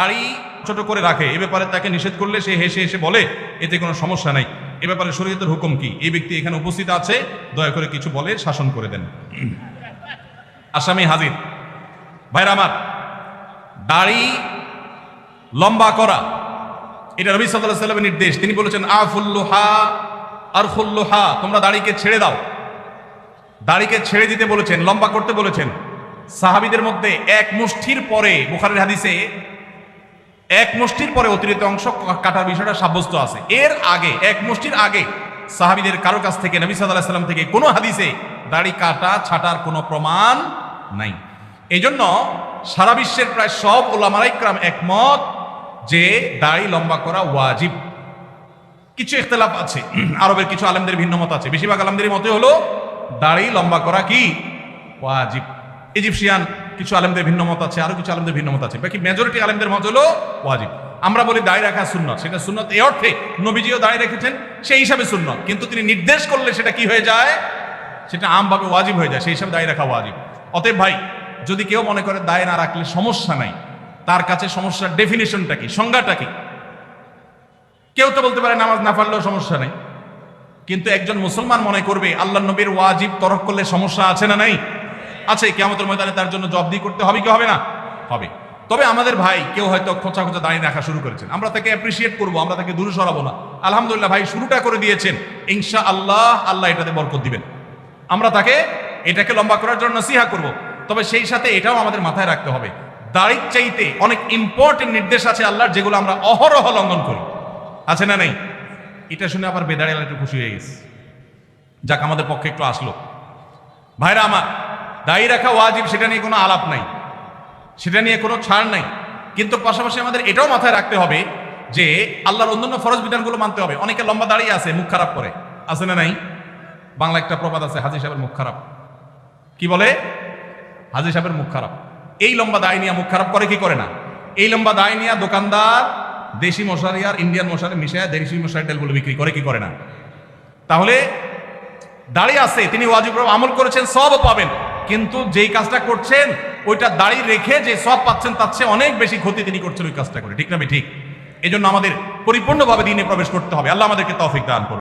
দাড়ি ছোট করে রাখে, এ ব্যাপারে তাকে নিষেধ করলে সে হেসে হেসে বলে এতে কোনো সমস্যা নাই, এ ব্যাপারে শরীয়তের হুকুম কি? এই ব্যক্তি এখানে উপস্থিত আছে, দয়া করে কিছু বলে শাসন করে দেন। আসামি হাজির। ভাইরা আমার, দাড়ি লম্বা করা এটা নবী সাল্লাল্লাহু আলাইহি ওয়াসাল্লামের নির্দেশ। তিনি বলেছেন আফুল্লুহা আরফুল্লুহা, তোমরা দাড়িকে ছেড়ে দাও। দাড়িকে ছেড়ে দিতে বলেছেন, লম্বা করতে বলেছেন। সাহাবীদের মধ্যে এক মুষ্টির পরে, বুখারীর হাদিসে এক মুষ্টির পরে অতিরিক্ত অংশ কাটার বিষয়টা সাব্যস্ত আছে। এর আগে এক মুষ্টির আগে সাহাবীদের কারো কাছ থেকে, নবী সাল্লাল্লাহু আলাইহি ওয়াসাল্লাম থেকে কোনো হাদিসে দাড়ি কাটা ছাটার কোনো প্রমাণ নাই। এই জন্য সারা বিশ্বের প্রায় সব উলামায়ে ইকরাম একমত যে দাড়ি লম্বা করা ওয়াজিব। কিছু ইখতিলাফ আছে, আরবের কিছু আলেমদের ভিন্ন মত আছে। বেশিরভাগ আলেমদের মতে হলো দাড়ি লম্বা করা কি ওয়াজিব। ইজিপশিয়ান কিছু আলেমদের ভিন্ন মত আছে, আরো কিছু আলেমদের ভিন্ন মত আছে। বাকি মেজরিটি আলেমদের মত হলো ওয়াজিব। আমরা বলি দাড়ি রাখা সুন্নত, সেটা সুন্নত এই অর্থে নবীজিও দাড়ি রেখেছেন, সেই হিসাবে সুন্নত। কিন্তু তিনি নির্দেশ করলে সেটা কি হয়ে যায়? সেটা আমভাবে ওয়াজিব হয়ে যায়, সেই হিসাবে দাড়ি রাখা ওয়াজিব। অতএব ভাই, যদি কেউ মনে করে দাড়ি না রাখলে সমস্যা নাই, তার কাছে সমস্যার ডেফিনিশনটা কি, সংজ্ঞাটা কি? কেউ তো বলতে পারে নামাজ না পড়লেও সমস্যা নেই, কিন্তু একজন মুসলমান মনে করবে আল্লাহ নবীর ওয়াজিব তরক করলে সমস্যা আছে না নাই? আছে। কিয়ামতের ময়দানে তার জন্য জবাবদি করতে হবে কি হবে না? হবে। তবে আমাদের ভাই কেউ হয়তো খোঁচা খোঁচা দাঁড়িয়ে রাখা শুরু করেছেন, আমরা তাকে অ্যাপ্রিসিয়েট করবো, আমরা তাকে দূরে সরাবো না। আলহামদুলিল্লাহ ভাই শুরুটা করে দিয়েছেন, ইনশাআল্লাহ আল্লাহ এটাতে বরকত দিবেন। আমরা তাকে এটাকে লম্বা করার জন্য নসিহা করব। তবে সেই সাথে এটাও আমাদের মাথায় রাখতে হবে, দাড়ির চাইতে অনেক ইম্পর্টেন্ট নির্দেশ আছে আল্লাহর, যেগুলো আমরা অহরহ লঙ্ঘন করি। আছে না নেই? এটা শুনে আবার বেদাড়িয়ালা একটু খুশি হয়ে গেছে, যাক আমাদের পক্ষে একটু আসলো। ভাইরা আমার, দাড়ি রাখা ওয়াজিব, সেটা নিয়ে কোনো আলাপ নাই, সেটা নিয়ে কোনো ছাড় নাই। কিন্তু পাশাপাশি আমাদের এটাও মাথায় রাখতে হবে যে আল্লাহর অন্যান্য ফরজ বিধানগুলো মানতে হবে। অনেকে লম্বা দাঁড়িয়ে আছে, মুখ খারাপ করে, আছে না নাই? বাংলা একটা প্রবাদ আছে, হাজী সাহেবের মুখ খারাপ। কি বলে? হাজী সাহেবের মুখ খারাপ। এই লম্বা দাড়ি নিয়ে মুখ খারাপ করে কি করে না? এই লম্বা দাড়ি নিয়ে দোকানদার দেশি মশারি আর ইন্ডিয়ান মশারি মিশিয়ে দেশি মশারি তেলগুলো বিক্রি করে কি করে না? তাহলে দাড়ি আছে, তিনি ওয়াজিব আমল করেছেন, সবও পাবেন। কিন্তু যেই কাজটা করছেন ওইটা দাড়ি রেখে যে সব পাচ্ছেন তার চেয়ে অনেক বেশি ক্ষতি তিনি করছেন ওই কাজটা করে। ঠিক না? ঠিক। এই জন্য আমাদের পরিপূর্ণভাবে দ্বীনে প্রবেশ করতে হবে। আল্লাহ আমাদেরকে তৌফিক দান করুন।